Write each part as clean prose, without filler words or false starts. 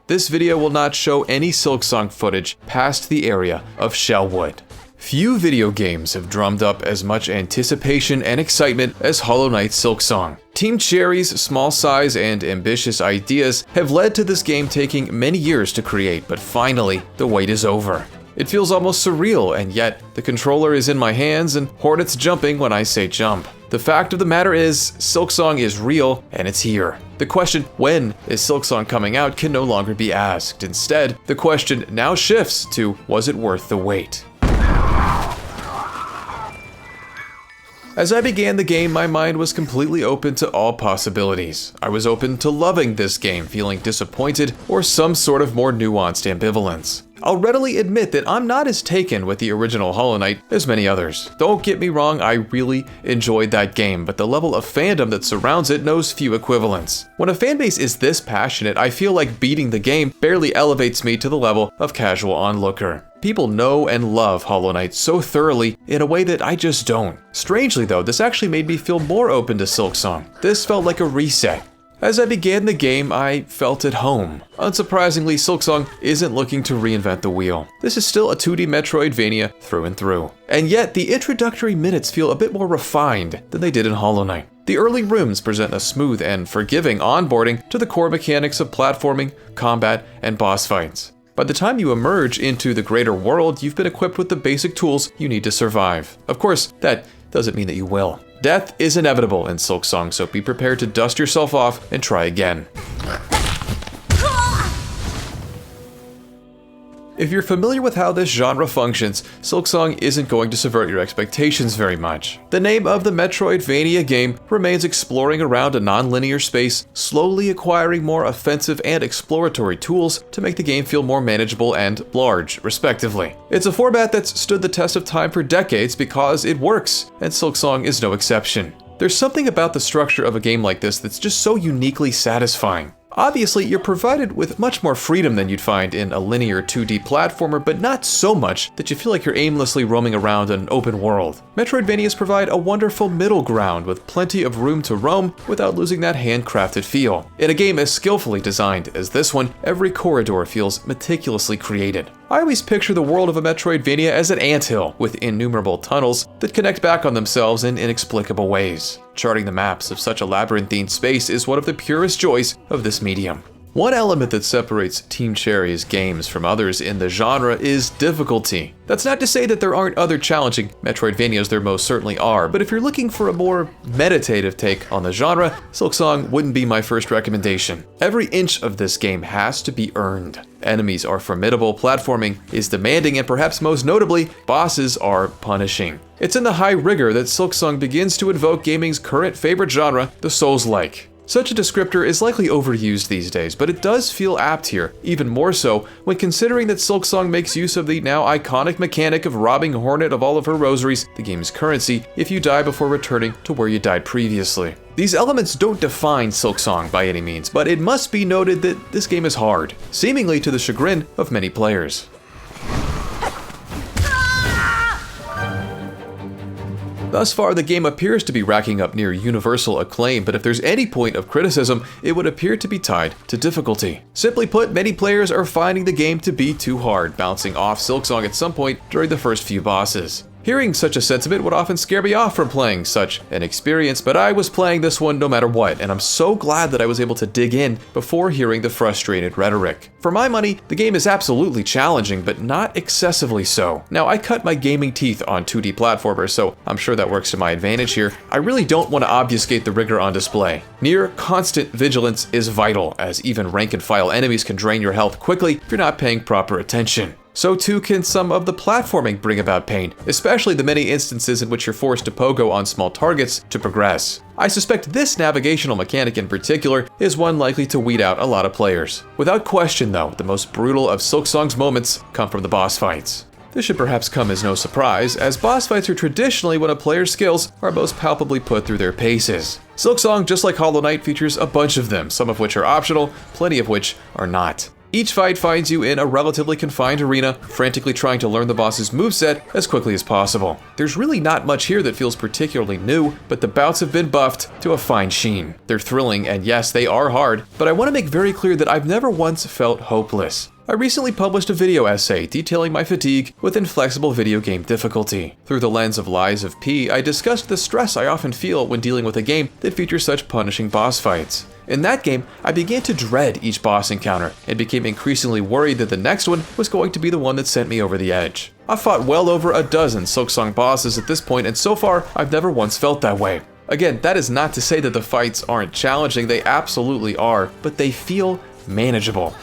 this video will not show any Silksong footage past the area of Shellwood. Few video games have drummed up as much anticipation and excitement as Hollow Knight Silksong. Team Cherry's small size and ambitious ideas have led to this game taking many years to create, but finally, the wait is over. It feels almost surreal, and yet the controller is in my hands and Hornet's jumping when I say jump. The fact of the matter is, Silksong is real and it's here. The question, when is Silksong coming out, can no longer be asked. Instead, the question now shifts to, was it worth the wait? As I began the game, my mind was completely open to all possibilities. I was open to loving this game, feeling disappointed, or some sort of more nuanced ambivalence. I'll readily admit that I'm not as taken with the original Hollow Knight as many others. Don't get me wrong, I really enjoyed that game, but the level of fandom that surrounds it knows few equivalents. When a fanbase is this passionate, I feel like beating the game barely elevates me to the level of casual onlooker. People know and love Hollow Knight so thoroughly in a way that I just don't. Strangely though, this actually made me feel more open to Silksong. This felt like a reset. As I began the game, I felt at home. Unsurprisingly, Silksong isn't looking to reinvent the wheel. This is still a 2D Metroidvania through and through. And yet, the introductory minutes feel a bit more refined than they did in Hollow Knight. The early rooms present a smooth and forgiving onboarding to the core mechanics of platforming, combat, and boss fights. By the time you emerge into the greater world, you've been equipped with the basic tools you need to survive. Of course, that doesn't mean that you will. Death is inevitable in Silksong, so be prepared to dust yourself off and try again. If you're familiar with how this genre functions, Silksong isn't going to subvert your expectations very much. The name of the Metroidvania game remains exploring around a non-linear space, slowly acquiring more offensive and exploratory tools to make the game feel more manageable and large, respectively. It's a format that's stood the test of time for decades because it works, and Silksong is no exception. There's something about the structure of a game like this that's just so uniquely satisfying. Obviously, you're provided with much more freedom than you'd find in a linear 2D platformer, but not so much that you feel like you're aimlessly roaming around an open world. Metroidvanias provide a wonderful middle ground with plenty of room to roam without losing that handcrafted feel. In a game as skillfully designed as this one, every corridor feels meticulously created. I always picture the world of a Metroidvania as an anthill with innumerable tunnels that connect back on themselves in inexplicable ways. Charting the maps of such a labyrinthine space is one of the purest joys of this medium. One element that separates Team Cherry's games from others in the genre is difficulty. That's not to say that there aren't other challenging Metroidvanias, there most certainly are, but if you're looking for a more meditative take on the genre, Silksong wouldn't be my first recommendation. Every inch of this game has to be earned. Enemies are formidable, platforming is demanding, and perhaps most notably, bosses are punishing. It's in the high rigor that Silksong begins to invoke gaming's current favorite genre, the Souls-like. Such a descriptor is likely overused these days, but it does feel apt here, even more so when considering that Silksong makes use of the now iconic mechanic of robbing Hornet of all of her rosaries, the game's currency, if you die before returning to where you died previously. These elements don't define Silksong by any means, but it must be noted that this game is hard, seemingly to the chagrin of many players. Thus far, the game appears to be racking up near universal acclaim, but if there's any point of criticism, it would appear to be tied to difficulty. Simply put, many players are finding the game to be too hard, bouncing off Silksong at some point during the first few bosses. Hearing such a sentiment would often scare me off from playing such an experience, but I was playing this one no matter what, and I'm so glad that I was able to dig in before hearing the frustrated rhetoric. For my money, the game is absolutely challenging, but not excessively so. Now, I cut my gaming teeth on 2D platformers, so I'm sure that works to my advantage here. I really don't want to obfuscate the rigor on display. Near constant vigilance is vital, as even rank-and-file enemies can drain your health quickly if you're not paying proper attention. So too can some of the platforming bring about pain, especially the many instances in which you're forced to pogo on small targets to progress. I suspect this navigational mechanic in particular is one likely to weed out a lot of players. Without question though, the most brutal of Silksong's moments come from the boss fights. This should perhaps come as no surprise, as boss fights are traditionally when a player's skills are most palpably put through their paces. Silksong, just like Hollow Knight, features a bunch of them, some of which are optional, plenty of which are not. Each fight finds you in a relatively confined arena, frantically trying to learn the boss's moveset as quickly as possible. There's really not much here that feels particularly new, but the bouts have been buffed to a fine sheen. They're thrilling, and yes, they are hard, but I want to make very clear that I've never once felt hopeless. I recently published a video essay detailing my fatigue with inflexible video game difficulty. Through the lens of Lies of P, I discussed the stress I often feel when dealing with a game that features such punishing boss fights. In that game, I began to dread each boss encounter and became increasingly worried that the next one was going to be the one that sent me over the edge. I've fought well over a dozen Silksong bosses at this point, and so far, I've never once felt that way. Again, that is not to say that the fights aren't challenging, they absolutely are, but they feel manageable.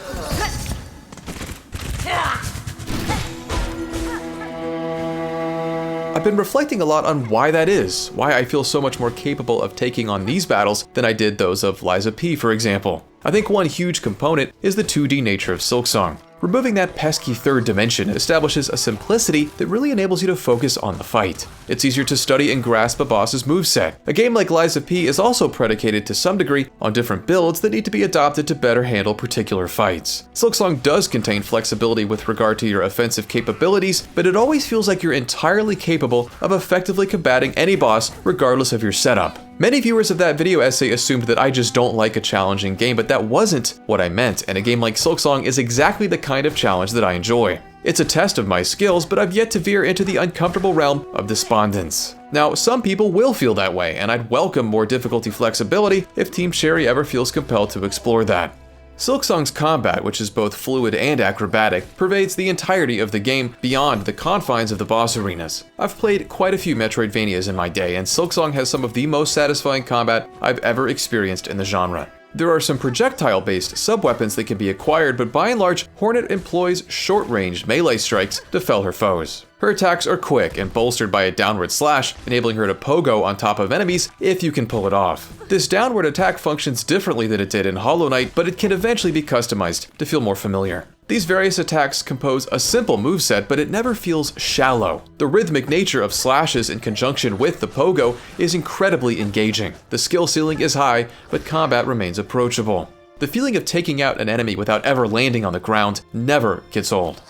I've been reflecting a lot on why that is, why I feel so much more capable of taking on these battles than I did those of Lies of P, for example. I think one huge component is the 2D nature of Silksong. Removing that pesky third dimension establishes a simplicity that really enables you to focus on the fight. It's easier to study and grasp a boss's moveset. A game like Lies of P is also predicated to some degree on different builds that need to be adopted to better handle particular fights. Silksong does contain flexibility with regard to your offensive capabilities, but it always feels like you're entirely capable of effectively combating any boss regardless of your setup. Many viewers of that video essay assumed that I just don't like a challenging game, but that wasn't what I meant, and a game like Silksong is exactly the kind of challenge that I enjoy. It's a test of my skills, but I've yet to veer into the uncomfortable realm of despondence. Now, some people will feel that way, and I'd welcome more difficulty flexibility if Team Cherry ever feels compelled to explore that. Silksong's combat, which is both fluid and acrobatic, pervades the entirety of the game beyond the confines of the boss arenas. I've played quite a few Metroidvanias in my day, and Silksong has some of the most satisfying combat I've ever experienced in the genre. There are some projectile-based sub-weapons that can be acquired, but by and large, Hornet employs short-range melee strikes to fell her foes. Her attacks are quick and bolstered by a downward slash, enabling her to pogo on top of enemies if you can pull it off. This downward attack functions differently than it did in Hollow Knight, but it can eventually be customized to feel more familiar. These various attacks compose a simple moveset, but it never feels shallow. The rhythmic nature of slashes in conjunction with the pogo is incredibly engaging. The skill ceiling is high, but combat remains approachable. The feeling of taking out an enemy without ever landing on the ground never gets old.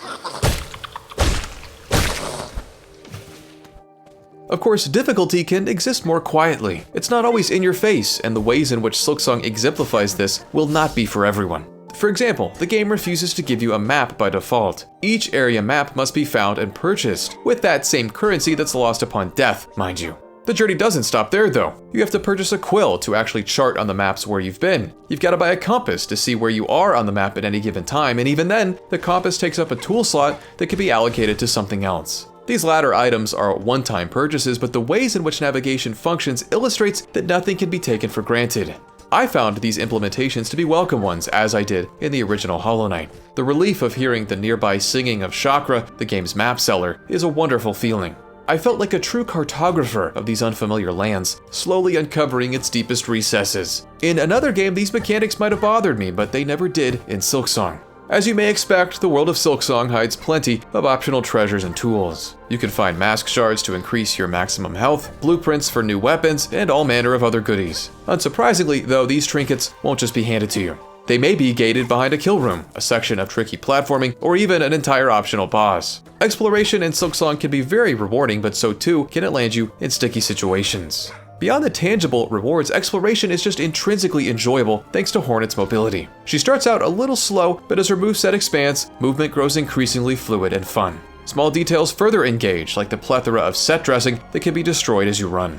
Of course, difficulty can exist more quietly. It's not always in your face, and the ways in which Silksong exemplifies this will not be for everyone. For example, the game refuses to give you a map by default. Each area map must be found and purchased, with that same currency that's lost upon death, mind you. The journey doesn't stop there though. You have to purchase a quill to actually chart on the maps where you've been. You've got to buy a compass to see where you are on the map at any given time, and even then, the compass takes up a tool slot that can be allocated to something else. These latter items are one-time purchases, but the ways in which navigation functions illustrates that nothing can be taken for granted. I found these implementations to be welcome ones, as I did in the original Hollow Knight. The relief of hearing the nearby singing of Chakra, the game's map seller, is a wonderful feeling. I felt like a true cartographer of these unfamiliar lands, slowly uncovering its deepest recesses. In another game, these mechanics might have bothered me, but they never did in Silksong. As you may expect, the world of Silksong hides plenty of optional treasures and tools. You can find mask shards to increase your maximum health, blueprints for new weapons, and all manner of other goodies. Unsurprisingly, though, these trinkets won't just be handed to you. They may be gated behind a kill room, a section of tricky platforming, or even an entire optional boss. Exploration in Silksong can be very rewarding, but so too can it land you in sticky situations. Beyond the tangible rewards, exploration is just intrinsically enjoyable thanks to Hornet's mobility. She starts out a little slow, but as her moveset expands, movement grows increasingly fluid and fun. Small details further engage, like the plethora of set dressing that can be destroyed as you run.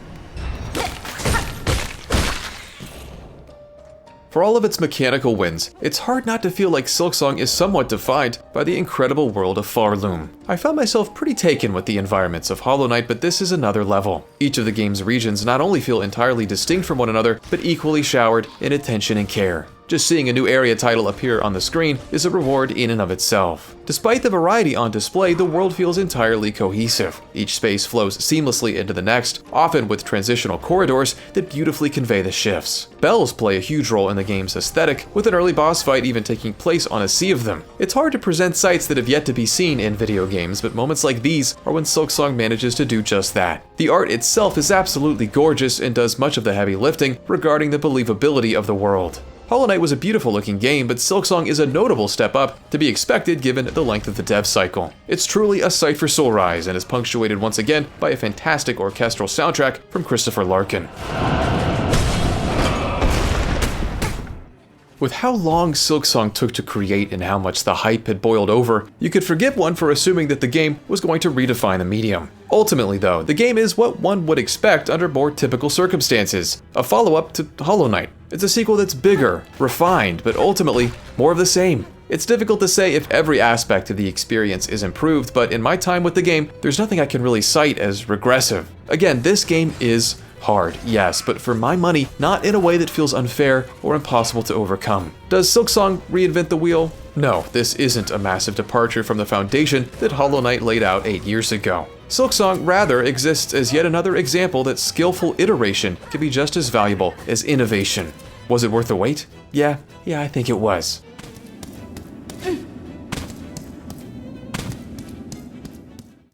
For all of its mechanical wins, it's hard not to feel like Silksong is somewhat defined by the incredible world of Farloom. I found myself pretty taken with the environments of Hollow Knight, but this is another level. Each of the game's regions not only feel entirely distinct from one another, but equally showered in attention and care. Just seeing a new area title appear on the screen is a reward in and of itself. Despite the variety on display, the world feels entirely cohesive. Each space flows seamlessly into the next, often with transitional corridors that beautifully convey the shifts. Bells play a huge role in the game's aesthetic, with an early boss fight even taking place on a sea of them. It's hard to present sights that have yet to be seen in video games, but moments like these are when Silksong manages to do just that. The art itself is absolutely gorgeous and does much of the heavy lifting regarding the believability of the world. Hollow Knight was a beautiful looking game, but Silksong is a notable step up, to be expected given the length of the dev cycle. It's truly a sight for sore eyes and is punctuated once again by a fantastic orchestral soundtrack from Christopher Larkin. With how long Silksong took to create and how much the hype had boiled over, you could forgive one for assuming that the game was going to redefine the medium. Ultimately though, the game is what one would expect under more typical circumstances, a follow-up to Hollow Knight. It's a sequel that's bigger, refined, but ultimately more of the same. It's difficult to say if every aspect of the experience is improved, but in my time with the game, there's nothing I can really cite as regressive. Again, this game is hard, yes, but for my money, not in a way that feels unfair or impossible to overcome. Does Silksong reinvent the wheel? No, this isn't a massive departure from the foundation that Hollow Knight laid out 8 years ago. Silksong rather exists as yet another example that skillful iteration can be just as valuable as innovation. Was it worth the wait? Yeah, I think it was.